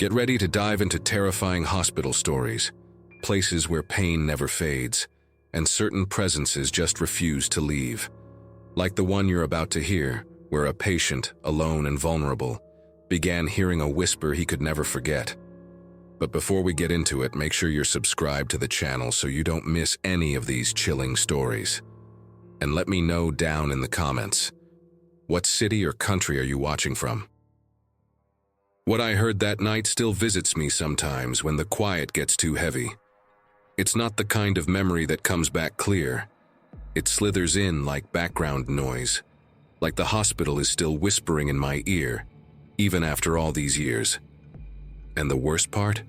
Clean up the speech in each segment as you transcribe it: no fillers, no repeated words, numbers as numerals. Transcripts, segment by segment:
Get ready to dive into terrifying hospital stories, places where pain never fades, and certain presences just refuse to leave. Like the one you're about to hear, where a patient, alone and vulnerable, began hearing a whisper he could never forget. But before we get into it, make sure you're subscribed to the channel so you don't miss any of these chilling stories. And let me know down in the comments, what city or country are you watching from? What I heard that night still visits me sometimes when the quiet gets too heavy. It's not the kind of memory that comes back clear. It slithers in like background noise, like the hospital is still whispering in my ear, even after all these years. And the worst part?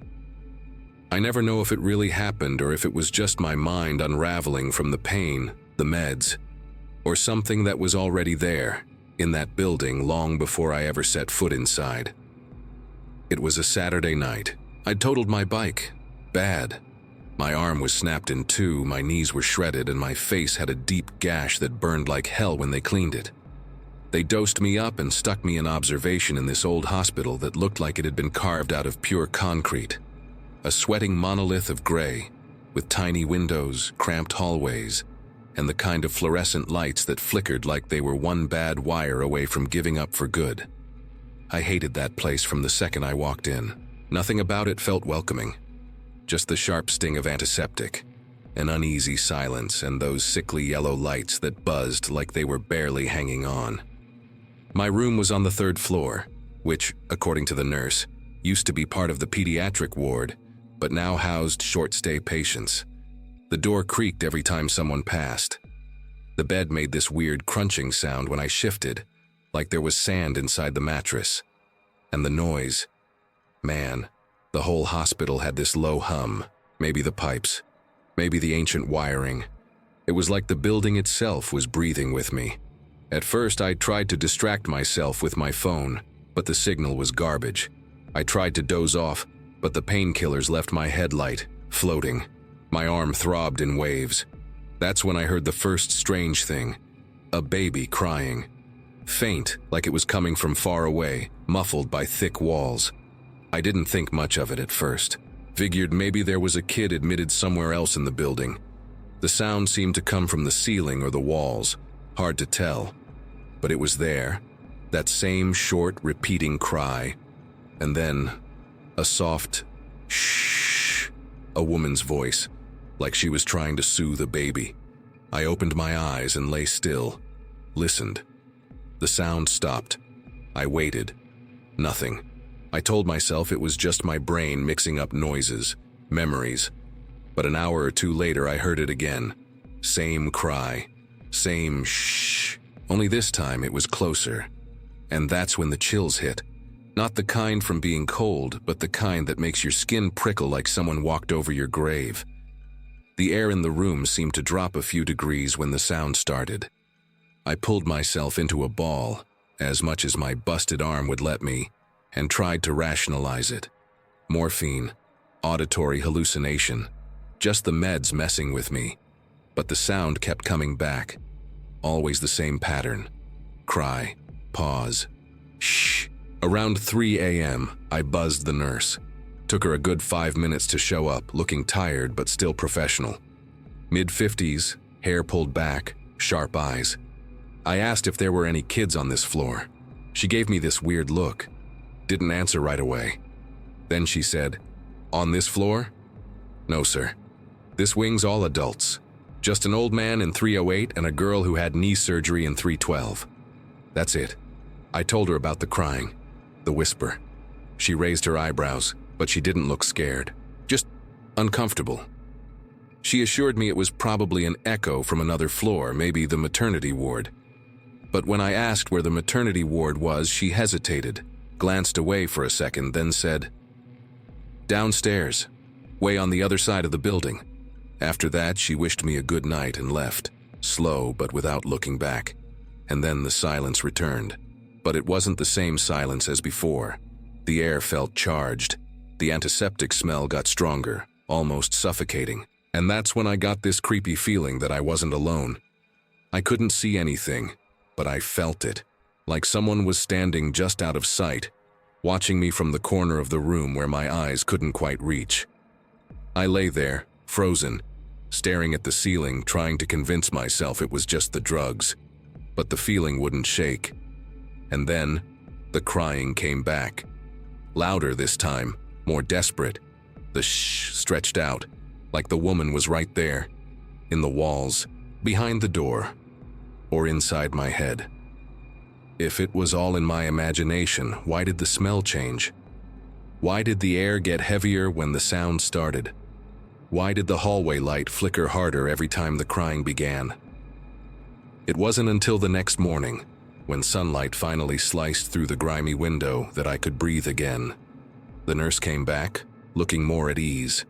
I never know if it really happened or if it was just my mind unraveling from the pain, the meds, or something that was already there, in that building long before I ever set foot inside. It was a Saturday night. I'd totaled my bike. Bad. My arm was snapped in two, my knees were shredded, and my face had a deep gash that burned like hell when they cleaned it. They dosed me up and stuck me in observation in this old hospital that looked like it had been carved out of pure concrete. A sweating monolith of gray, with tiny windows, cramped hallways, and the kind of fluorescent lights that flickered like they were one bad wire away from giving up for good. I hated that place from the second I walked in. Nothing about it felt welcoming. Just the sharp sting of antiseptic, an uneasy silence, and those sickly yellow lights that buzzed like they were barely hanging on. My room was on the 3rd floor, which, according to the nurse, used to be part of the pediatric ward, but now housed short-stay patients. The door creaked every time someone passed. The bed made this weird crunching sound when I shifted, like there was sand inside the mattress. And the noise, man, the whole hospital had this low hum, maybe the pipes, maybe the ancient wiring. It was like the building itself was breathing with me. At first, I tried to distract myself with my phone, but the signal was garbage. I tried to doze off, but the painkillers left my head light, floating. My arm throbbed in waves. That's when I heard the first strange thing, a baby crying. Faint, like it was coming from far away, muffled by thick walls. I didn't think much of it at first. Figured maybe there was a kid admitted somewhere else in the building. The sound seemed to come from the ceiling or the walls. Hard to tell. But it was there. That same short, repeating cry. And then, a soft shh. A woman's voice, like she was trying to soothe a baby. I opened my eyes and lay still. Listened. The sound stopped. I waited. Nothing. I told myself it was just my brain mixing up noises, memories. But an hour or two later I heard it again. Same cry. Same shh. Only this time it was closer. And that's when the chills hit. Not the kind from being cold, but the kind that makes your skin prickle like someone walked over your grave. The air in the room seemed to drop a few degrees when the sound started. I pulled myself into a ball, as much as my busted arm would let me, and tried to rationalize it. Morphine, auditory hallucination, just the meds messing with me. But the sound kept coming back. Always the same pattern. Cry, pause, shh. Around 3 a.m., I buzzed the nurse. Took her a good 5 minutes to show up, looking tired but still professional. Mid-50s, hair pulled back, sharp eyes. I asked if there were any kids on this floor. She gave me this weird look. Didn't answer right away. Then she said, "On this floor?" "No, sir. This wing's all adults. Just an old man in 308 and a girl who had knee surgery in 312. That's it." I told her about the crying, the whisper. She raised her eyebrows, but she didn't look scared. Just uncomfortable. She assured me it was probably an echo from another floor, maybe the maternity ward. But when I asked where the maternity ward was, she hesitated, glanced away for a second, then said, "Downstairs, way on the other side of the building." After that, she wished me a good night and left, slow but without looking back. And then the silence returned. But it wasn't the same silence as before. The air felt charged. The antiseptic smell got stronger, almost suffocating. And that's when I got this creepy feeling that I wasn't alone. I couldn't see anything, but I felt it, like someone was standing just out of sight, watching me from the corner of the room where my eyes couldn't quite reach. I lay there, frozen, staring at the ceiling, trying to convince myself it was just the drugs. But the feeling wouldn't shake. And then, the crying came back. Louder this time, more desperate. The shh stretched out, like the woman was right there, in the walls, behind the door, or inside my head. If it was all in my imagination, why did the smell change? Why did the air get heavier when the sound started? Why did the hallway light flicker harder every time the crying began? It wasn't until the next morning, when sunlight finally sliced through the grimy window, that I could breathe again. The nurse came back, looking more at ease,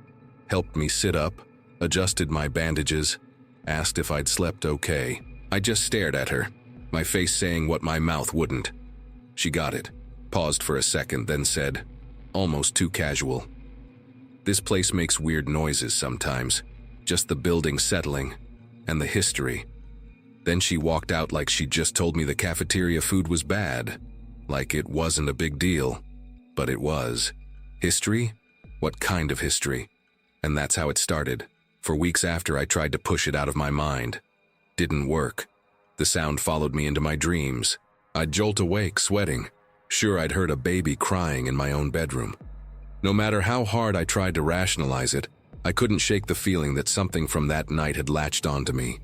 helped me sit up, adjusted my bandages, asked if I'd slept okay. I just stared at her, my face saying what my mouth wouldn't. She got it, paused for a second, then said, almost too casual, "This place makes weird noises sometimes, just the building settling, and the history." Then she walked out like she'd just told me the cafeteria food was bad, like it wasn't a big deal, but it was. History? What kind of history? And that's how it started. For weeks after, I tried to push it out of my mind. Didn't work. The sound followed me into my dreams. I'd jolt awake, sweating, sure I'd heard a baby crying in my own bedroom. No matter how hard I tried to rationalize it, I couldn't shake the feeling that something from that night had latched onto me.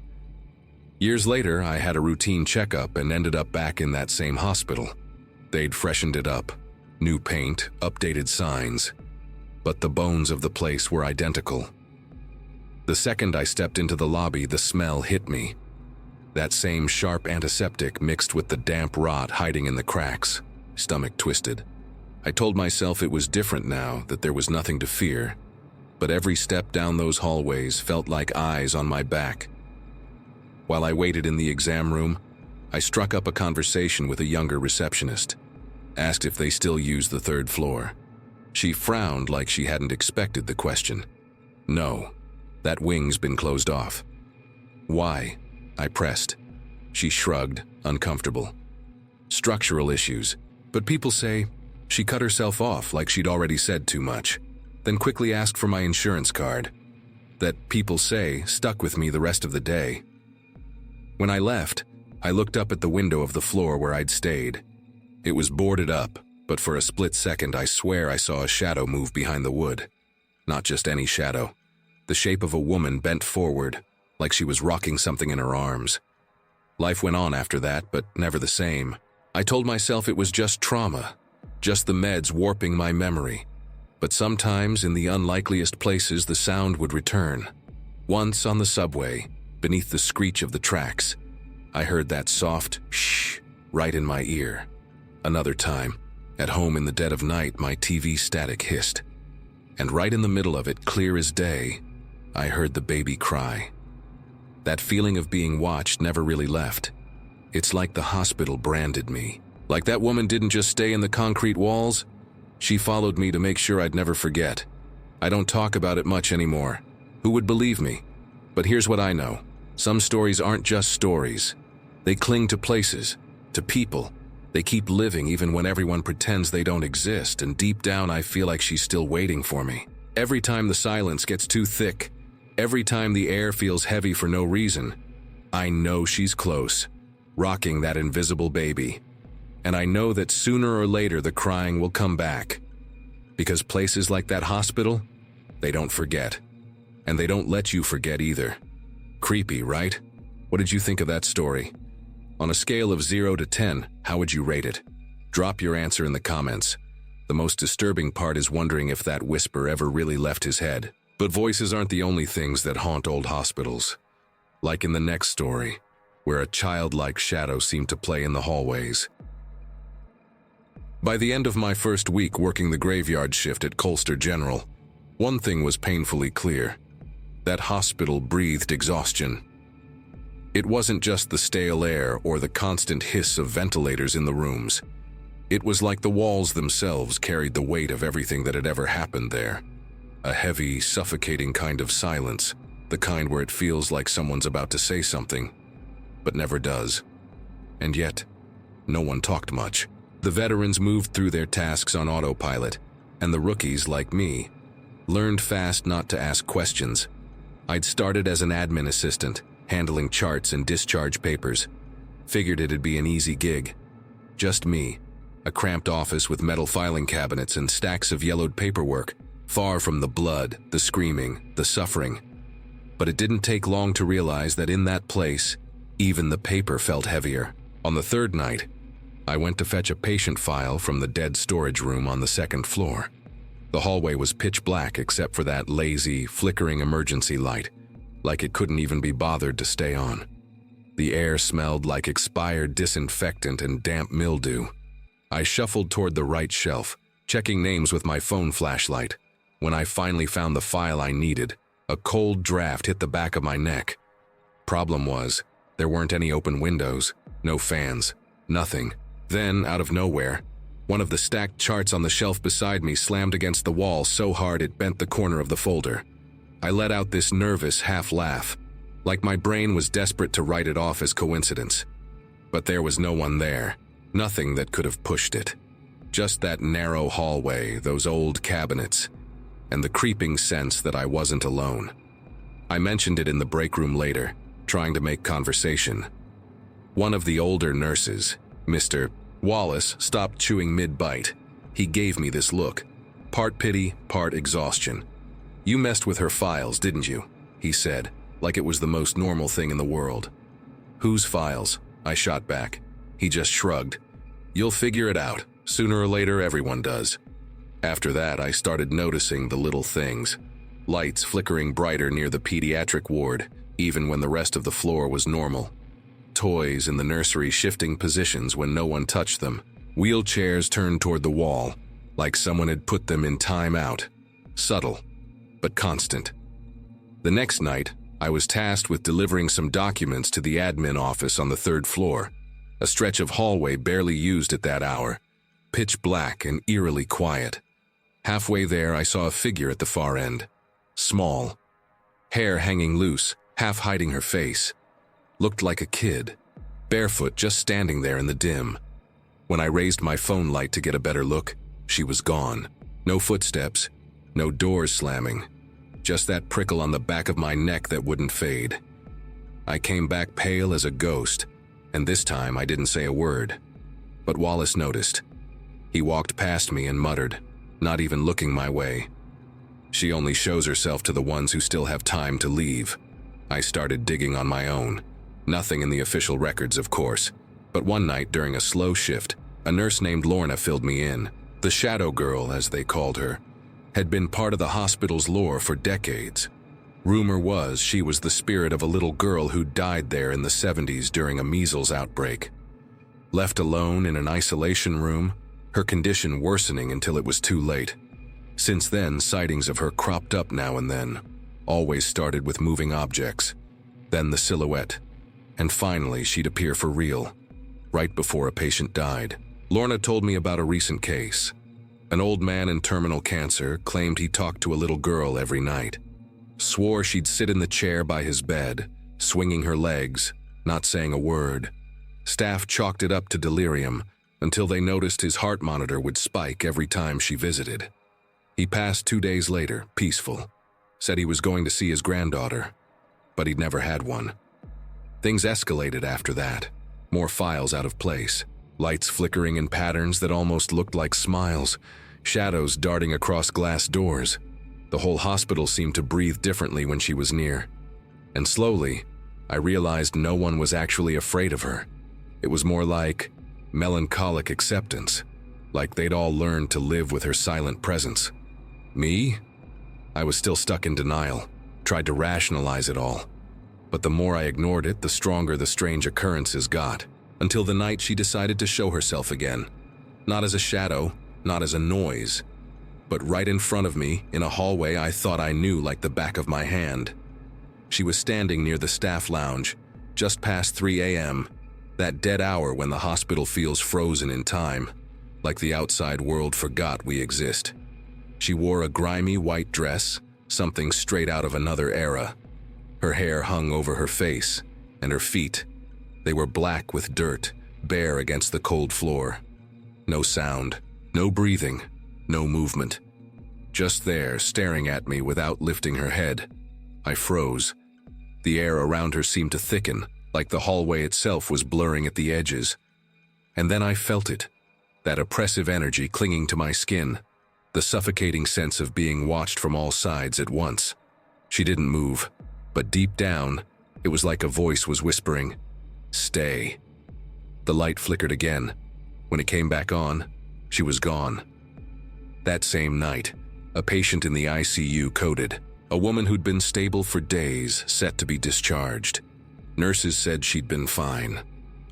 Years later, I had a routine checkup and ended up back in that same hospital. They'd freshened it up. New paint, updated signs. But the bones of the place were identical. The second I stepped into the lobby, the smell hit me. That same sharp antiseptic mixed with the damp rot hiding in the cracks. Stomach twisted. I told myself it was different now, that there was nothing to fear. But every step down those hallways felt like eyes on my back. While I waited in the exam room, I struck up a conversation with a younger receptionist, asked if they still use the third floor. She frowned like she hadn't expected the question. "No, that wing's been closed off." "Why?" I pressed. She shrugged, uncomfortable. "Structural issues, but people say..." She cut herself off like she'd already said too much, then quickly asked for my insurance card. That "people say" stuck with me the rest of the day. When I left, I looked up at the window of the floor where I'd stayed. It was boarded up, but for a split second I swear I saw a shadow move behind the wood. Not just any shadow. The shape of a woman bent forward, like she was rocking something in her arms. Life went on after that, but never the same. I told myself it was just trauma, just the meds warping my memory. But sometimes, in the unlikeliest places, the sound would return. Once on the subway, beneath the screech of the tracks, I heard that soft shh right in my ear. Another time, at home in the dead of night, my TV static hissed. And right in the middle of it, clear as day, I heard the baby cry. That feeling of being watched never really left. It's like the hospital branded me. Like that woman didn't just stay in the concrete walls. She followed me to make sure I'd never forget. I don't talk about it much anymore. Who would believe me? But here's what I know. Some stories aren't just stories. They cling to places, to people. They keep living even when everyone pretends they don't exist, and deep down I feel like she's still waiting for me. Every time the silence gets too thick, every time the air feels heavy for no reason, I know she's close, rocking that invisible baby. And I know that sooner or later the crying will come back. Because places like that hospital, they don't forget. And they don't let you forget either. Creepy, right? What did you think of that story? On a scale of 0 to 10, how would you rate it? Drop your answer in the comments. The most disturbing part is wondering if that whisper ever really left his head. But voices aren't the only things that haunt old hospitals. Like in the next story, where a childlike shadow seemed to play in the hallways. By the end of my first week working the graveyard shift at Colster General, one thing was painfully clear. That hospital breathed exhaustion. It wasn't just the stale air or the constant hiss of ventilators in the rooms. It was like the walls themselves carried the weight of everything that had ever happened there. A heavy, suffocating kind of silence, the kind where it feels like someone's about to say something, but never does. And yet, no one talked much. The veterans moved through their tasks on autopilot, and the rookies, like me, learned fast not to ask questions. I'd started as an admin assistant, handling charts and discharge papers. Figured it'd be an easy gig. Just me, a cramped office with metal filing cabinets and stacks of yellowed paperwork, far from the blood, the screaming, the suffering. But it didn't take long to realize that in that place, even the paper felt heavier. On the third night, I went to fetch a patient file from the dead storage room on the second floor. The hallway was pitch black except for that lazy, flickering emergency light, like it couldn't even be bothered to stay on. The air smelled like expired disinfectant and damp mildew. I shuffled toward the right shelf, checking names with my phone flashlight. When I finally found the file I needed, a cold draft hit the back of my neck. Problem was, there weren't any open windows, no fans, nothing. Then, out of nowhere, one of the stacked charts on the shelf beside me slammed against the wall so hard it bent the corner of the folder. I let out this nervous half-laugh, like my brain was desperate to write it off as coincidence. But there was no one there, nothing that could have pushed it. Just that narrow hallway, those old cabinets, and the creeping sense that I wasn't alone. I mentioned it in the break room later, trying to make conversation. One of the older nurses, Mr. Wallace, stopped chewing mid-bite. He gave me this look, part pity, part exhaustion. "You messed with her files, didn't you?" he said, like it was the most normal thing in the world. "Whose files?" I shot back. He just shrugged. "You'll figure it out. Sooner or later, everyone does." After that, I started noticing the little things. Lights flickering brighter near the pediatric ward, even when the rest of the floor was normal. Toys in the nursery shifting positions when no one touched them. Wheelchairs turned toward the wall, like someone had put them in time out. Subtle, but constant. The next night, I was tasked with delivering some documents to the admin office on the third floor, a stretch of hallway barely used at that hour, pitch black and eerily quiet. Halfway there, I saw a figure at the far end. Small, hair hanging loose, half hiding her face. Looked like a kid, barefoot, just standing there in the dim. When I raised my phone light to get a better look, she was gone. No footsteps, no doors slamming. Just that prickle on the back of my neck that wouldn't fade. I came back pale as a ghost, and this time I didn't say a word. But Wallace noticed. He walked past me and muttered, not even looking my way. "She only shows herself to the ones who still have time to leave." I started digging on my own. Nothing in the official records, of course. But one night during a slow shift, a nurse named Lorna filled me in. The Shadow Girl, as they called her, had been part of the hospital's lore for decades. Rumor was she was the spirit of a little girl who died there in the 70s during a measles outbreak. Left alone in an isolation room, her condition worsening until it was too late. Since then, sightings of her cropped up now and then. Always started with moving objects, then the silhouette, and finally she'd appear for real, right before a patient died. Lorna told me about a recent case. An old man in terminal cancer claimed he talked to a little girl every night. Swore she'd sit in the chair by his bed, swinging her legs, not saying a word. Staff chalked it up to delirium until they noticed his heart monitor would spike every time she visited. He passed 2 days later, peaceful. Said he was going to see his granddaughter, but he'd never had one. Things escalated after that. More files out of place. Lights flickering in patterns that almost looked like smiles. Shadows darting across glass doors. The whole hospital seemed to breathe differently when she was near. And slowly, I realized no one was actually afraid of her. It was more like melancholic acceptance. Like they'd all learned to live with her silent presence. Me? I was still stuck in denial. Tried to rationalize it all. But the more I ignored it, the stronger the strange occurrences got. Until the night she decided to show herself again. Not as a shadow, not as a noise, but right in front of me, in a hallway I thought I knew like the back of my hand. She was standing near the staff lounge, just past 3 a.m., that dead hour when the hospital feels frozen in time, like the outside world forgot we exist. She wore a grimy white dress, something straight out of another era. Her hair hung over her face, and her feet, they were black with dirt, bare against the cold floor. No sound, no breathing, no movement. Just there, staring at me without lifting her head. I froze. The air around her seemed to thicken, like the hallway itself was blurring at the edges. And then I felt it, that oppressive energy clinging to my skin, the suffocating sense of being watched from all sides at once. She didn't move, but deep down, it was like a voice was whispering, "Stay." The light flickered again. When it came back on, she was gone. That same night, a patient in the ICU coded, a woman who'd been stable for days, set to be discharged. Nurses said she'd been fine,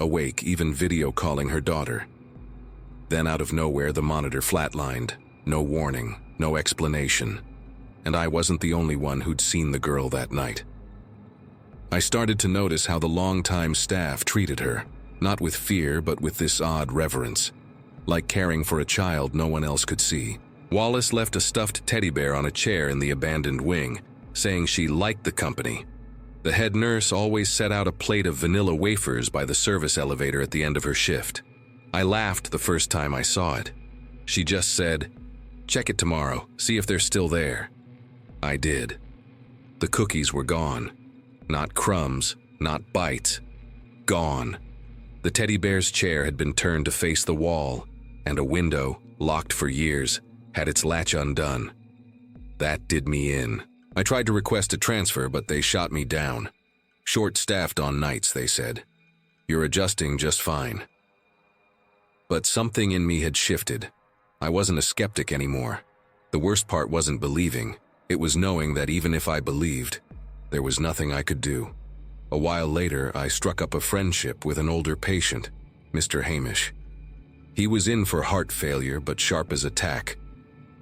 awake, even video calling her daughter. Then out of nowhere, the monitor flatlined. No warning, no explanation. And I wasn't the only one who'd seen the girl that night. I started to notice how the longtime staff treated her, not with fear, but with this odd reverence, like caring for a child no one else could see. Wallace left a stuffed teddy bear on a chair in the abandoned wing, saying she liked the company. The head nurse always set out a plate of vanilla wafers by the service elevator at the end of her shift. I laughed the first time I saw it. She just said, "Check it tomorrow, see if they're still there." I did. The cookies were gone. Not crumbs, not bites. Gone. The teddy bear's chair had been turned to face the wall, and a window, locked for years, had its latch undone. That did me in. I tried to request a transfer, but they shot me down. Short-staffed on nights, they said. You're adjusting just fine. But something in me had shifted. I wasn't a skeptic anymore. The worst part wasn't believing. It was knowing that even if I believed, there was nothing I could do. A while later, I struck up a friendship with an older patient, Mr. Hamish. He was in for heart failure, but sharp as a tack.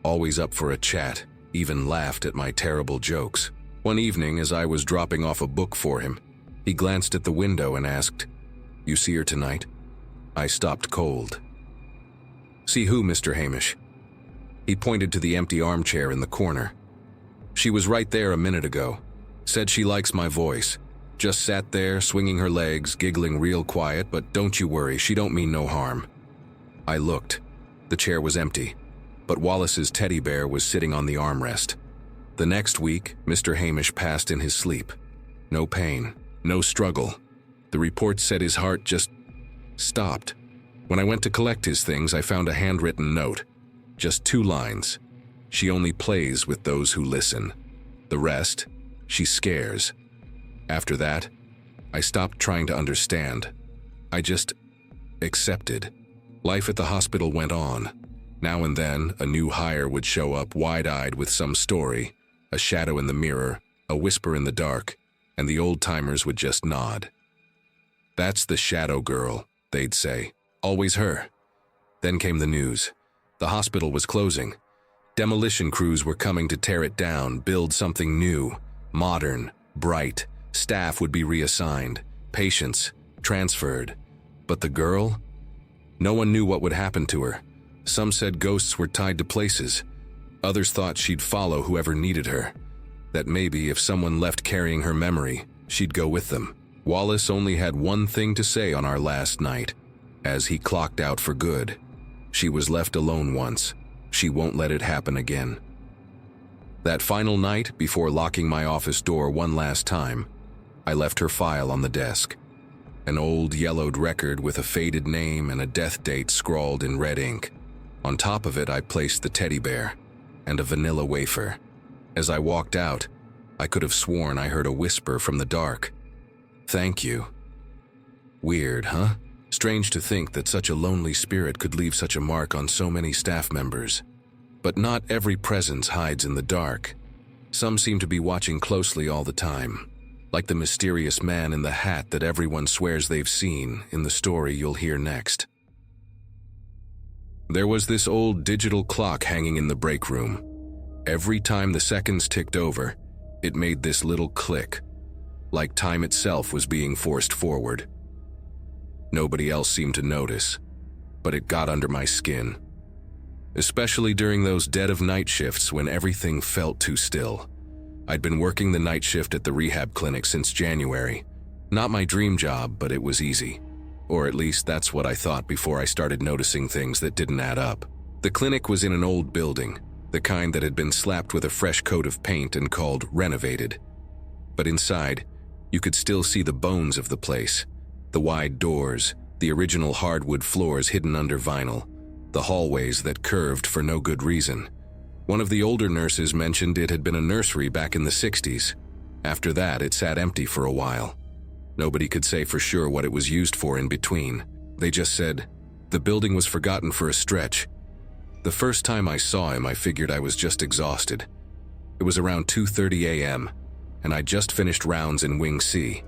Always up for a chat, even laughed at my terrible jokes. One evening, as I was dropping off a book for him, he glanced at the window and asked, "You see her tonight?" I stopped cold. "See who, Mr. Hamish?" He pointed to the empty armchair in the corner. "She was right there a minute ago. Said she likes my voice. Just sat there, swinging her legs, giggling real quiet, but don't you worry, she don't mean no harm." I looked. The chair was empty, but Wallace's teddy bear was sitting on the armrest. The next week, Mr. Hamish passed in his sleep. No pain, no struggle. The report said his heart just stopped. When I went to collect his things, I found a handwritten note. Just 2 lines. "She only plays with those who listen. The rest, she scares." After that, I stopped trying to understand. I just accepted. Life at the hospital went on. Now and then, a new hire would show up wide-eyed with some story, a shadow in the mirror, a whisper in the dark, and the old-timers would just nod. "That's the shadow girl," they'd say. "Always her." Then came the news. The hospital was closing. Demolition crews were coming to tear it down, build something new, modern, bright. Staff would be reassigned, patients transferred. But the girl? No one knew what would happen to her. Some said ghosts were tied to places. Others thought she'd follow whoever needed her. That maybe if someone left carrying her memory, she'd go with them. Wallace only had one thing to say on our last night, as he clocked out for good. She was left alone once. She won't let it happen again. That final night, before locking my office door one last time, I left her file on the desk. An old yellowed record with a faded name and a death date scrawled in red ink. On top of it, I placed the teddy bear and a vanilla wafer. As I walked out, I could have sworn I heard a whisper from the dark. "Thank you." Weird, huh? Strange to think that such a lonely spirit could leave such a mark on so many staff members. But not every presence hides in the dark. Some seem to be watching closely all the time, like the mysterious man in the hat that everyone swears they've seen in the story you'll hear next. There was this old digital clock hanging in the break room. Every time the seconds ticked over, it made this little click, like time itself was being forced forward. Nobody else seemed to notice, but it got under my skin. Especially during those dead-of-night shifts when everything felt too still. I'd been working the night shift at the rehab clinic since January. Not my dream job, but it was easy. Or at least that's what I thought before I started noticing things that didn't add up. The clinic was in an old building, the kind that had been slapped with a fresh coat of paint and called renovated. But inside, you could still see the bones of the place. The wide doors, the original hardwood floors hidden under vinyl, the hallways that curved for no good reason. One of the older nurses mentioned it had been a nursery back in the 60s. After that, it sat empty for a while. Nobody could say for sure what it was used for in between. They just said, the building was forgotten for a stretch. The first time I saw him, I figured I was just exhausted. It was around 2:30 a.m., and I'd just finished rounds in Wing C.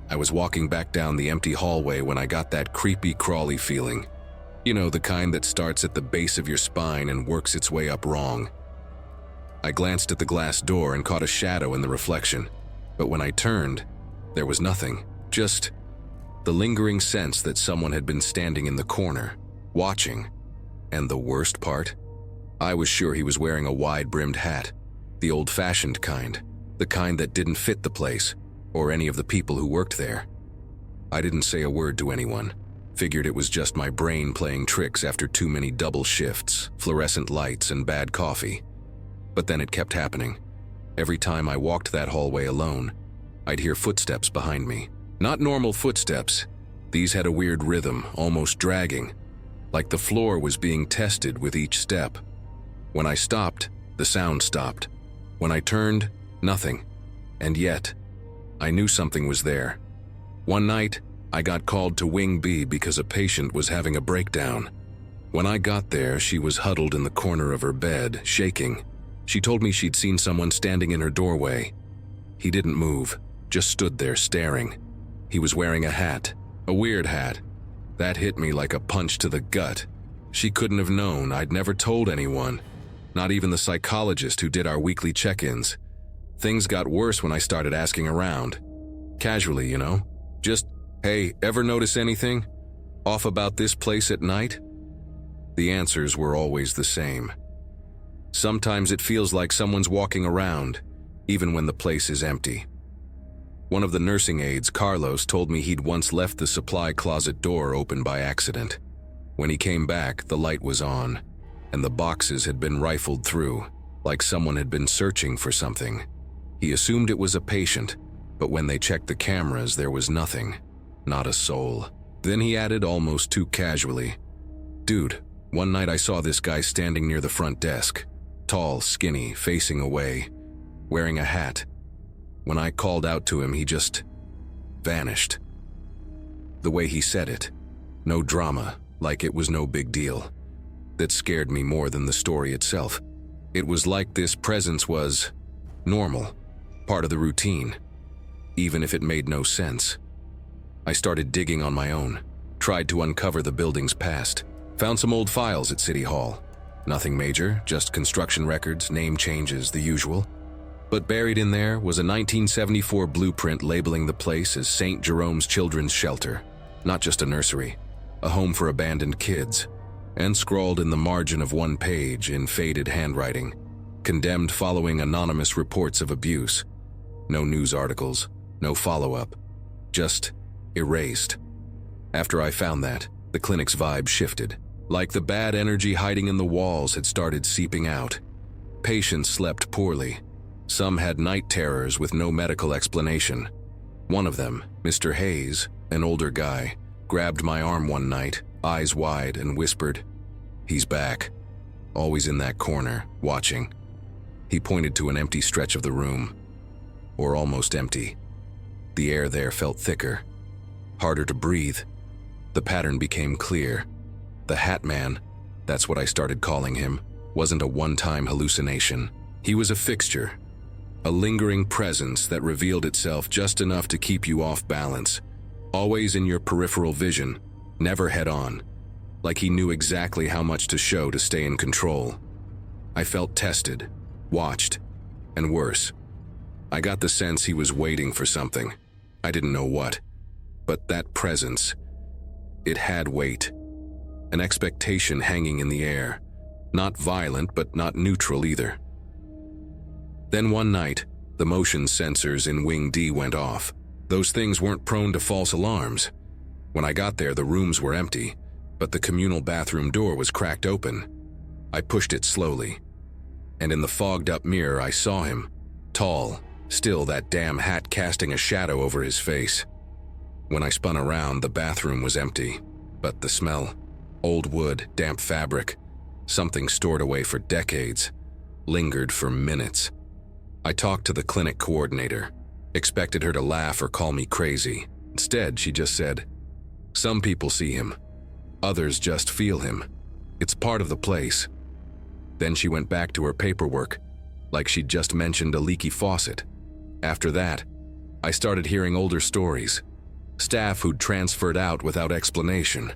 I was walking back down the empty hallway when I got that creepy, crawly feeling. You know, the kind that starts at the base of your spine and works its way up wrong. I glanced at the glass door and caught a shadow in the reflection, but when I turned, there was nothing, just the lingering sense that someone had been standing in the corner, watching. And the worst part? I was sure he was wearing a wide-brimmed hat, the old-fashioned kind, the kind that didn't fit the place, or any of the people who worked there. I didn't say a word to anyone, figured it was just my brain playing tricks after too many double shifts, fluorescent lights, and bad coffee. But then it kept happening. Every time I walked that hallway alone, I'd hear footsteps behind me. Not normal footsteps. These had a weird rhythm, almost dragging, like the floor was being tested with each step. When I stopped, the sound stopped. When I turned, nothing. And yet, I knew something was there. One night, I got called to Wing B because a patient was having a breakdown. When I got there, she was huddled in the corner of her bed, shaking. She told me she'd seen someone standing in her doorway. He didn't move, just stood there staring. He was wearing a hat, a weird hat. That hit me like a punch to the gut. She couldn't have known. I'd never told anyone, not even the psychologist who did our weekly check-ins. Things got worse when I started asking around. Casually, you know. Just, hey, ever notice anything off about this place at night? The answers were always the same. Sometimes it feels like someone's walking around, even when the place is empty. One of the nursing aides, Carlos, told me he'd once left the supply closet door open by accident. When he came back, the light was on, and the boxes had been rifled through, like someone had been searching for something. He assumed it was a patient, but when they checked the cameras, there was nothing, not a soul. Then he added almost too casually, "Dude, one night I saw this guy standing near the front desk, tall, skinny, facing away, wearing a hat. When I called out to him, he just vanished." The way he said it, no drama, like it was no big deal. That scared me more than the story itself. It was like this presence was normal, part of the routine, even if it made no sense. I started digging on my own, tried to uncover the building's past, found some old files at City Hall. Nothing major, just construction records, name changes, the usual. But buried in there was a 1974 blueprint labeling the place as St. Jerome's Children's Shelter, not just a nursery, a home for abandoned kids, and scrawled in the margin of one page in faded handwriting, condemned following anonymous reports of abuse. No news articles, no follow-up, just erased. After I found that, the clinic's vibe shifted, like the bad energy hiding in the walls had started seeping out. Patients slept poorly. Some had night terrors with no medical explanation. One of them, Mr. Hayes, an older guy, grabbed my arm one night, eyes wide, and whispered, "He's back, always in that corner, watching." He pointed to an empty stretch of the room, or almost empty. The air there felt thicker, harder to breathe. The pattern became clear. The Hat Man, that's what I started calling him, wasn't a one-time hallucination. He was a fixture, a lingering presence that revealed itself just enough to keep you off balance, always in your peripheral vision, never head-on, like he knew exactly how much to show to stay in control. I felt tested, watched, and worse. I got the sense he was waiting for something. I didn't know what, but that presence, it had weight, an expectation hanging in the air, not violent but not neutral either. Then one night, the motion sensors in Wing D went off. Those things weren't prone to false alarms. When I got there, the rooms were empty, but the communal bathroom door was cracked open. I pushed it slowly, and in the fogged-up mirror I saw him, tall, still that damn hat casting a shadow over his face. When I spun around, the bathroom was empty, but the smell, old wood, damp fabric, something stored away for decades, lingered for minutes. I talked to the clinic coordinator, expected her to laugh or call me crazy. Instead, she just said, "Some people see him. Others just feel him. It's part of the place." Then she went back to her paperwork, like she'd just mentioned a leaky faucet. After that, I started hearing older stories. Staff who'd transferred out without explanation.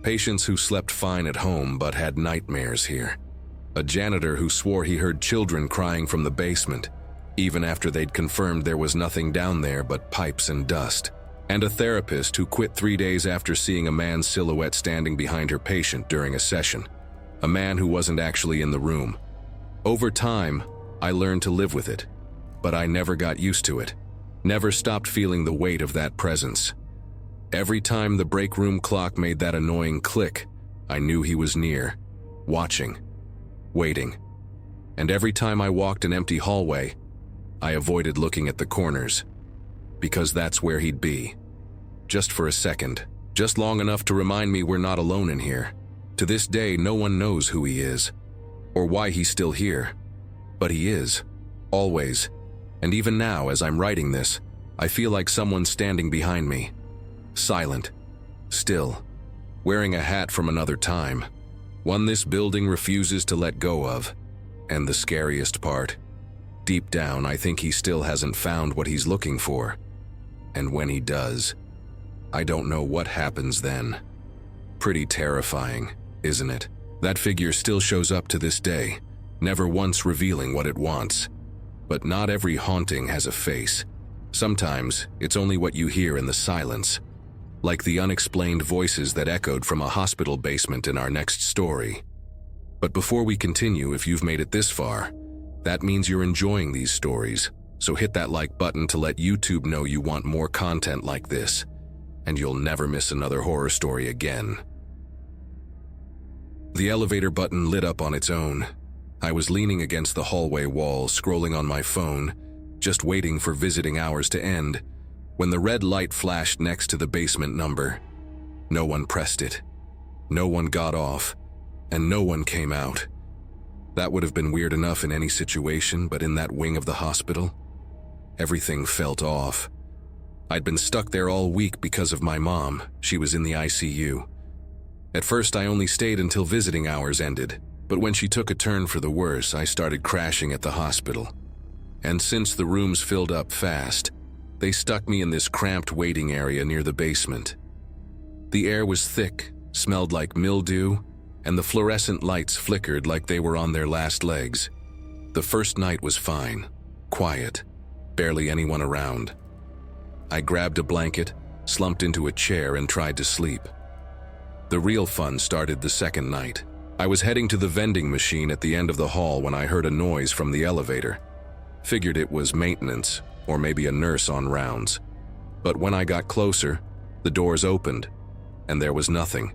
Patients who slept fine at home but had nightmares here. A janitor who swore he heard children crying from the basement, even after they'd confirmed there was nothing down there but pipes and dust. And a therapist who quit 3 days after seeing a man's silhouette standing behind her patient during a session. A man who wasn't actually in the room. Over time, I learned to live with it, but I never got used to it. Never stopped feeling the weight of that presence. Every time the break room clock made that annoying click, I knew he was near, watching, waiting. And every time I walked an empty hallway, I avoided looking at the corners, because that's where he'd be. Just for a second, just long enough to remind me we're not alone in here. To this day, no one knows who he is, or why he's still here. But he is, always. And even now, as I'm writing this, I feel like someone's standing behind me. Silent, still, wearing a hat from another time. One this building refuses to let go of. And the scariest part, deep down, I think he still hasn't found what he's looking for. And when he does, I don't know what happens then. Pretty terrifying, isn't it? That figure still shows up to this day, never once revealing what it wants. But not every haunting has a face. Sometimes, it's only what you hear in the silence. Like the unexplained voices that echoed from a hospital basement in our next story. But before we continue, if you've made it this far, that means you're enjoying these stories. So hit that like button to let YouTube know you want more content like this, and you'll never miss another horror story again. The elevator button lit up on its own. I was leaning against the hallway wall, scrolling on my phone, just waiting for visiting hours to end, when the red light flashed next to the basement number. No one pressed it. No one got off, and no one came out. That would have been weird enough in any situation, but in that wing of the hospital, everything felt off. I'd been stuck there all week because of my mom. She was in the ICU. At first, I only stayed until visiting hours ended, but when she took a turn for the worse, I started crashing at the hospital. And since the rooms filled up fast, they stuck me in this cramped waiting area near the basement. The air was thick, smelled like mildew, and the fluorescent lights flickered like they were on their last legs. The first night was fine, quiet, barely anyone around. I grabbed a blanket, slumped into a chair, and tried to sleep. The real fun started the second night. I was heading to the vending machine at the end of the hall when I heard a noise from the elevator. Figured it was maintenance, or maybe a nurse on rounds. But when I got closer, the doors opened, and there was nothing.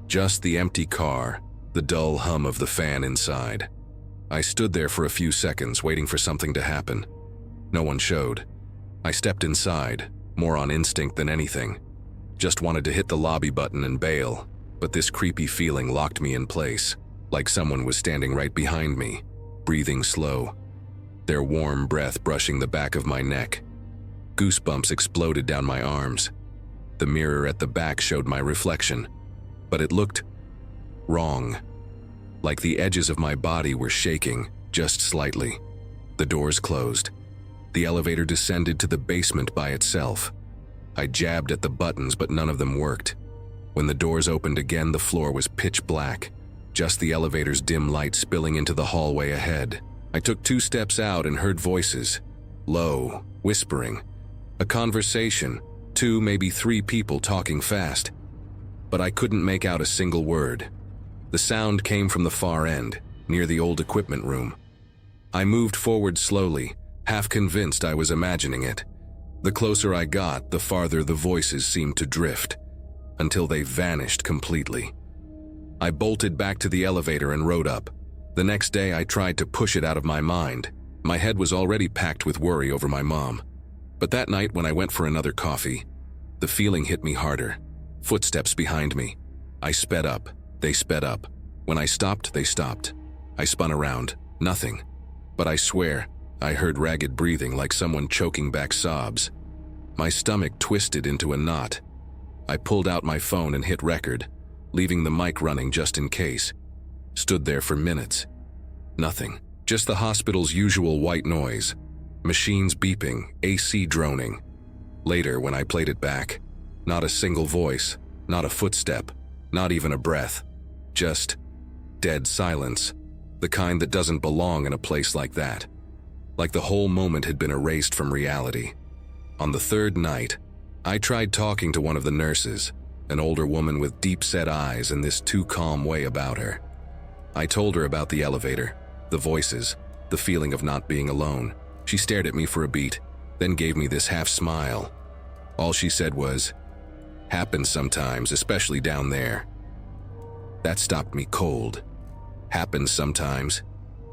Just the empty car, the dull hum of the fan inside. I stood there for a few seconds, waiting for something to happen. No one showed. I stepped inside, more on instinct than anything. Just wanted to hit the lobby button and bail, but this creepy feeling locked me in place, like someone was standing right behind me, breathing slow, their warm breath brushing the back of my neck. Goosebumps exploded down my arms. The mirror at the back showed my reflection, but it looked wrong, like the edges of my body were shaking, just slightly. The doors closed. The elevator descended to the basement by itself. I jabbed at the buttons, but none of them worked. When the doors opened again, the floor was pitch black, just the elevator's dim light spilling into the hallway ahead. I took 2 steps out and heard voices, low, whispering. A conversation, 2, maybe 3 people talking fast. But I couldn't make out a single word. The sound came from the far end, near the old equipment room. I moved forward slowly, half convinced I was imagining it. The closer I got, the farther the voices seemed to drift. until they vanished completely. I bolted back to the elevator and rode up. The next day I tried to push it out of my mind. My head was already packed with worry over my mom. But that night when I went for another coffee, the feeling hit me harder. Footsteps behind me. I sped up. They sped up. When I stopped, they stopped. I spun around. Nothing. But I swear, I heard ragged breathing like someone choking back sobs. My stomach twisted into a knot. I pulled out my phone and hit record, leaving the mic running just in case. Stood there for minutes. Nothing. Just the hospital's usual white noise. Machines beeping, AC droning. Later, when I played it back, not a single voice, not a footstep, not even a breath. Just dead silence. The kind that doesn't belong in a place like that. Like the whole moment had been erased from reality. On the third night, I tried talking to one of the nurses, an older woman with deep-set eyes and this too calm way about her. I told her about the elevator, the voices, the feeling of not being alone. She stared at me for a beat, then gave me this half smile. All she said was, "Happens sometimes, especially down there." That stopped me cold. Happens sometimes.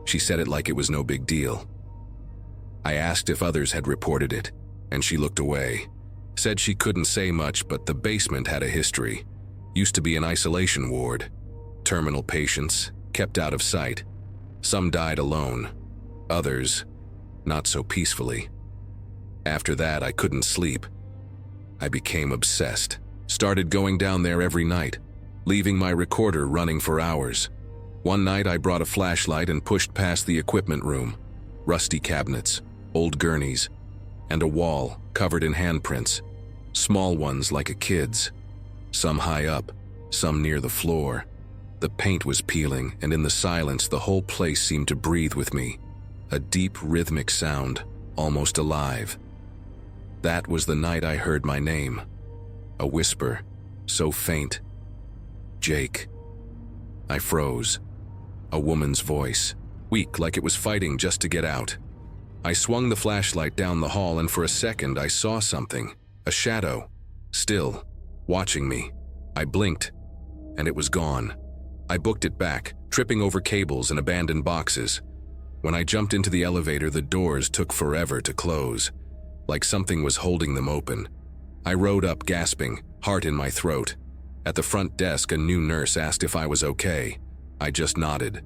She said it like it was no big deal. I asked if others had reported it, and she looked away. Said she couldn't say much, but the basement had a history. Used to be an isolation ward. Terminal patients, kept out of sight. Some died alone. Others, not so peacefully. After that, I couldn't sleep. I became obsessed. Started going down there every night, leaving my recorder running for hours. One night, I brought a flashlight and pushed past the equipment room. Rusty cabinets, old gurneys, and a wall covered in handprints. Small ones like a kid's. Some high up, some near the floor. The paint was peeling, and in the silence, the whole place seemed to breathe with me. A deep, rhythmic sound, almost alive. That was the night I heard my name. A whisper, so faint. Jake. I froze. A woman's voice, weak like it was fighting just to get out. I swung the flashlight down the hall, and for a second I saw something. A shadow. Still, watching me. I blinked, and it was gone. I booked it back, tripping over cables and abandoned boxes. When I jumped into the elevator, the doors took forever to close, like something was holding them open. I rode up gasping, heart in my throat. At the front desk, a new nurse asked if I was okay. I just nodded.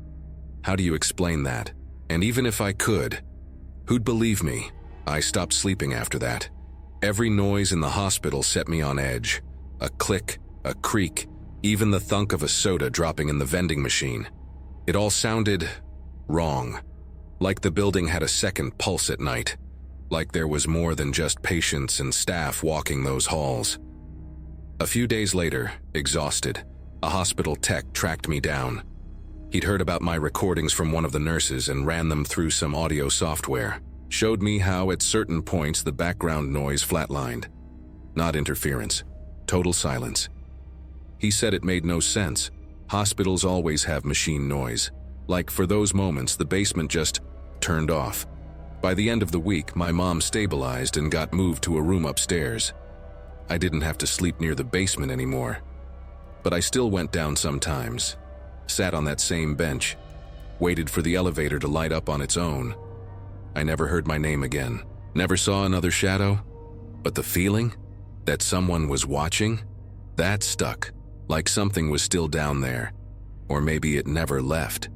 How do you explain that? And even if I could, who'd believe me? I stopped sleeping after that. Every noise in the hospital set me on edge. A click, a creak, even the thunk of a soda dropping in the vending machine. It all sounded wrong. Like the building had a second pulse at night. Like there was more than just patients and staff walking those halls. A few days later, exhausted, a hospital tech tracked me down. He'd heard about my recordings from one of the nurses and ran them through some audio software. Showed me how at certain points the background noise flatlined. Not interference, total silence. He said it made no sense. Hospitals always have machine noise. Like for those moments, the basement just turned off. By the end of the week, my mom stabilized and got moved to a room upstairs. I didn't have to sleep near the basement anymore. But I still went down sometimes. Sat on that same bench. Waited for the elevator to light up on its own. I never heard my name again. Never saw another shadow. But the feeling that someone was watching, that stuck. Like something was still down there. Or maybe it never left.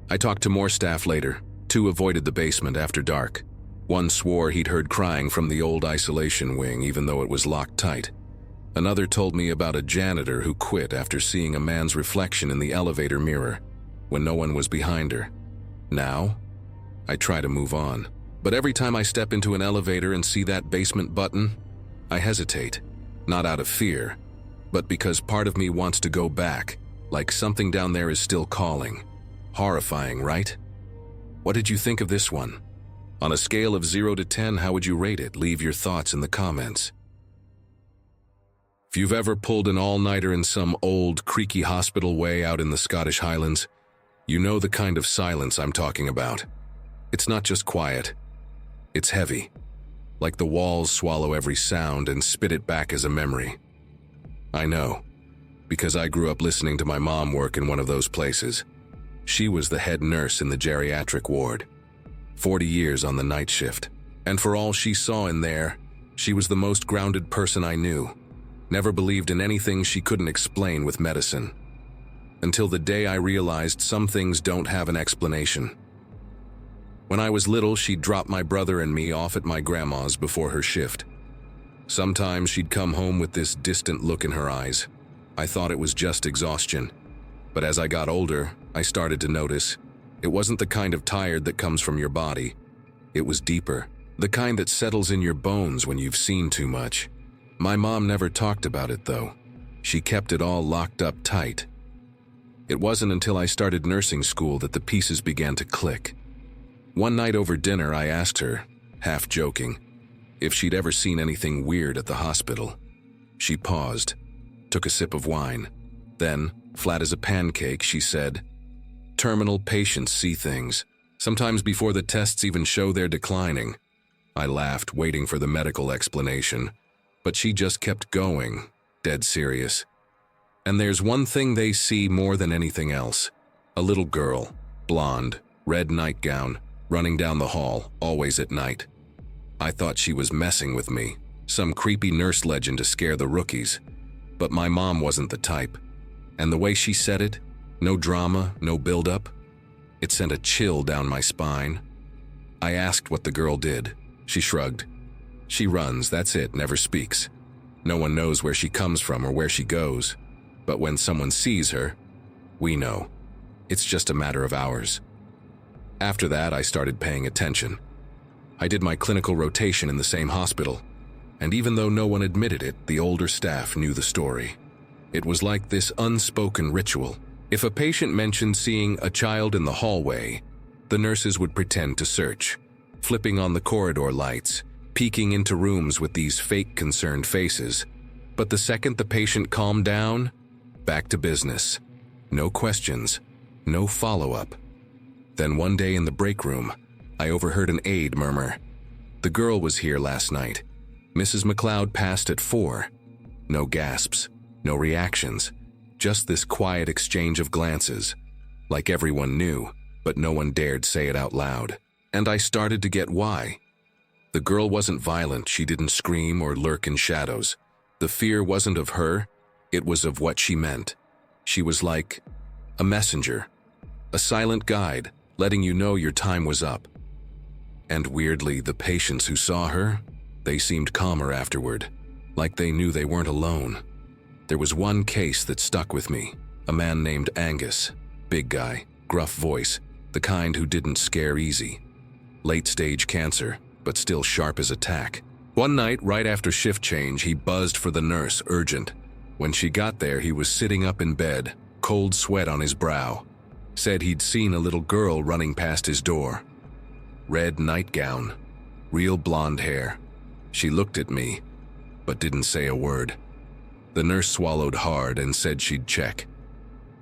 I talked to more staff later. 2 avoided the basement after dark. One swore he'd heard crying from the old isolation wing even though it was locked tight. Another told me about a janitor who quit after seeing a man's reflection in the elevator mirror when no one was behind her. Now, I try to move on. But every time I step into an elevator and see that basement button, I hesitate. Not out of fear, but because part of me wants to go back, like something down there is still calling. Horrifying, right? What did you think of this one? On a scale of 0 to 10, how would you rate it? Leave your thoughts in the comments. If you've ever pulled an all-nighter in some old, creaky hospital way out in the Scottish Highlands, you know the kind of silence I'm talking about. It's not just quiet. It's heavy. Like the walls swallow every sound and spit it back as a memory. I know, because I grew up listening to my mom work in one of those places. She was the head nurse in the geriatric ward, 40 years on the night shift. And for all she saw in there, she was the most grounded person I knew. Never believed in anything she couldn't explain with medicine. Until the day I realized some things don't have an explanation. When I was little, she'd drop my brother and me off at my grandma's before her shift. Sometimes she'd come home with this distant look in her eyes. I thought it was just exhaustion. But as I got older, I started to notice it wasn't the kind of tired that comes from your body. It was deeper, the kind that settles in your bones when you've seen too much. My mom never talked about it though. She kept it all locked up tight. It wasn't until I started nursing school that the pieces began to click. One night over dinner, I asked her, half joking, if she'd ever seen anything weird at the hospital. She paused, took a sip of wine. Then, flat as a pancake, she said, "Terminal patients see things, sometimes before the tests even show they're declining." I laughed, waiting for the medical explanation, but she just kept going, dead serious. "And there's one thing they see more than anything else. A little girl, blonde, red nightgown, running down the hall, always at night." I thought she was messing with me, some creepy nurse legend to scare the rookies. But my mom wasn't the type. And the way she said it, no drama, no build-up, it sent a chill down my spine. I asked what the girl did. She shrugged. "She runs, that's it, never speaks. No one knows where she comes from or where she goes. But when someone sees her, we know. It's just a matter of hours." After that, I started paying attention. I did my clinical rotation in the same hospital, and even though no one admitted it, the older staff knew the story. It was like this unspoken ritual. If a patient mentioned seeing a child in the hallway, the nurses would pretend to search, flipping on the corridor lights, peeking into rooms with these fake concerned faces. But the second the patient calmed down, back to business. No questions, no follow-up. Then one day in the break room, I overheard an aide murmur, "The girl was here last night. Mrs. McLeod passed at 4. No gasps, no reactions, just this quiet exchange of glances, like everyone knew, but no one dared say it out loud. And I started to get why. The girl wasn't violent, she didn't scream or lurk in shadows. The fear wasn't of her, it was of what she meant. She was like a messenger, a silent guide, letting you know your time was up. And weirdly, the patients who saw her, they seemed calmer afterward, like they knew they weren't alone. There was one case that stuck with me, a man named Angus, big guy, gruff voice, the kind who didn't scare easy. Late-stage cancer, but still sharp as a tack. One night, right after shift change, he buzzed for the nurse, urgent. When she got there, he was sitting up in bed, cold sweat on his brow. Said he'd seen a little girl running past his door. Red nightgown, real blonde hair. She looked at me, but didn't say a word. The nurse swallowed hard and said she'd check.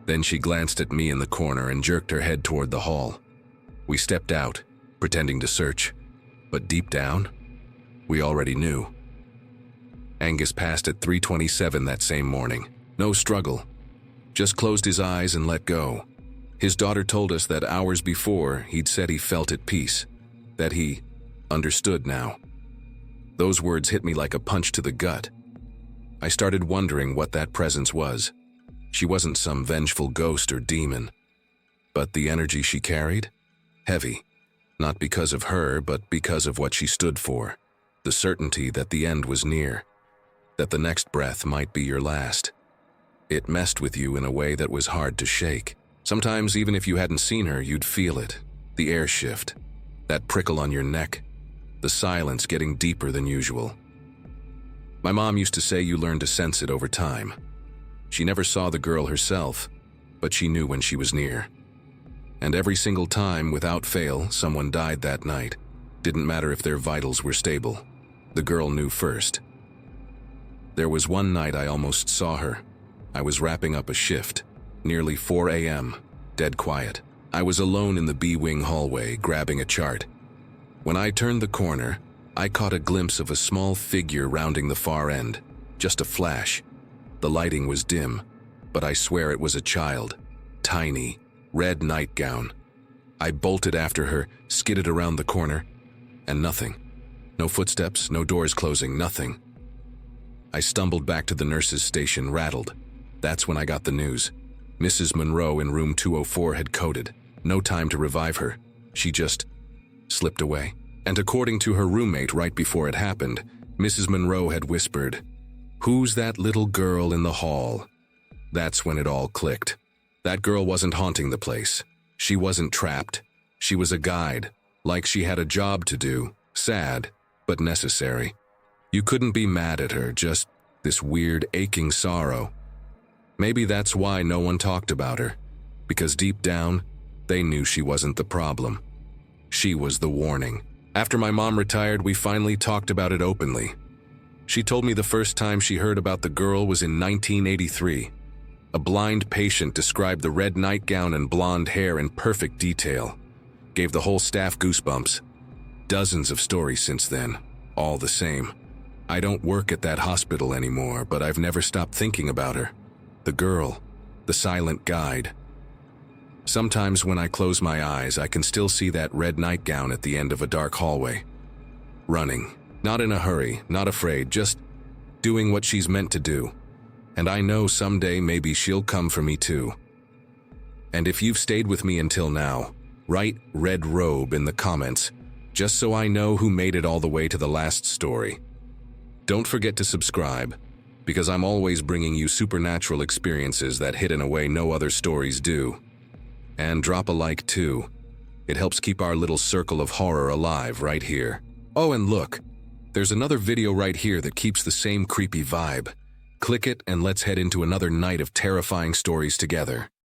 Then she glanced at me in the corner and jerked her head toward the hall. We stepped out, pretending to search, but deep down, we already knew. Angus passed at 3:27 that same morning. No struggle. Just closed his eyes and let go. His daughter told us that hours before, he'd said he felt at peace, that he understood now. Those words hit me like a punch to the gut. I started wondering what that presence was. She wasn't some vengeful ghost or demon, but the energy she carried? Heavy. Not because of her, but because of what she stood for. The certainty that the end was near, that the next breath might be your last. It messed with you in a way that was hard to shake. Sometimes, even if you hadn't seen her, you'd feel it. The air shift, that prickle on your neck, the silence getting deeper than usual. My mom used to say you learn to sense it over time. She never saw the girl herself, but she knew when she was near. And every single time, without fail, someone died that night. Didn't matter if their vitals were stable. The girl knew first. There was one night I almost saw her. I was wrapping up a shift, nearly 4 a.m., dead quiet. I was alone in the B-wing hallway, grabbing a chart. When I turned the corner, I caught a glimpse of a small figure rounding the far end. Just a flash. The lighting was dim, but I swear it was a child. Tiny, red nightgown. I bolted after her, skidded around the corner, and nothing. No footsteps, no doors closing, nothing. I stumbled back to the nurse's station, rattled. That's when I got the news. Mrs. Monroe in room 204 had coded. No time to revive her. She just slipped away. And according to her roommate right before it happened, Mrs. Monroe had whispered, "Who's that little girl in the hall?" That's when it all clicked. That girl wasn't haunting the place. She wasn't trapped. She was a guide, like she had a job to do, sad, but necessary. You couldn't be mad at her, just this weird, aching sorrow. Maybe that's why no one talked about her, because deep down, they knew she wasn't the problem. She was the warning. After my mom retired, we finally talked about it openly. She told me the first time she heard about the girl was in 1983. A blind patient described the red nightgown and blonde hair in perfect detail. Gave the whole staff goosebumps. Dozens of stories since then, all the same. I don't work at that hospital anymore, but I've never stopped thinking about her. The girl, the silent guide. Sometimes when I close my eyes, I can still see that red nightgown at the end of a dark hallway. Running, not in a hurry, not afraid, just doing what she's meant to do. And I know someday maybe she'll come for me too. And if you've stayed with me until now, write "red robe" in the comments, just so I know who made it all the way to the last story. Don't forget to subscribe, because I'm always bringing you supernatural experiences that hit in a way no other stories do. And drop a like too. It helps keep our little circle of horror alive right here. Oh, and look, there's another video right here that keeps the same creepy vibe. Click it and let's head into another night of terrifying stories together.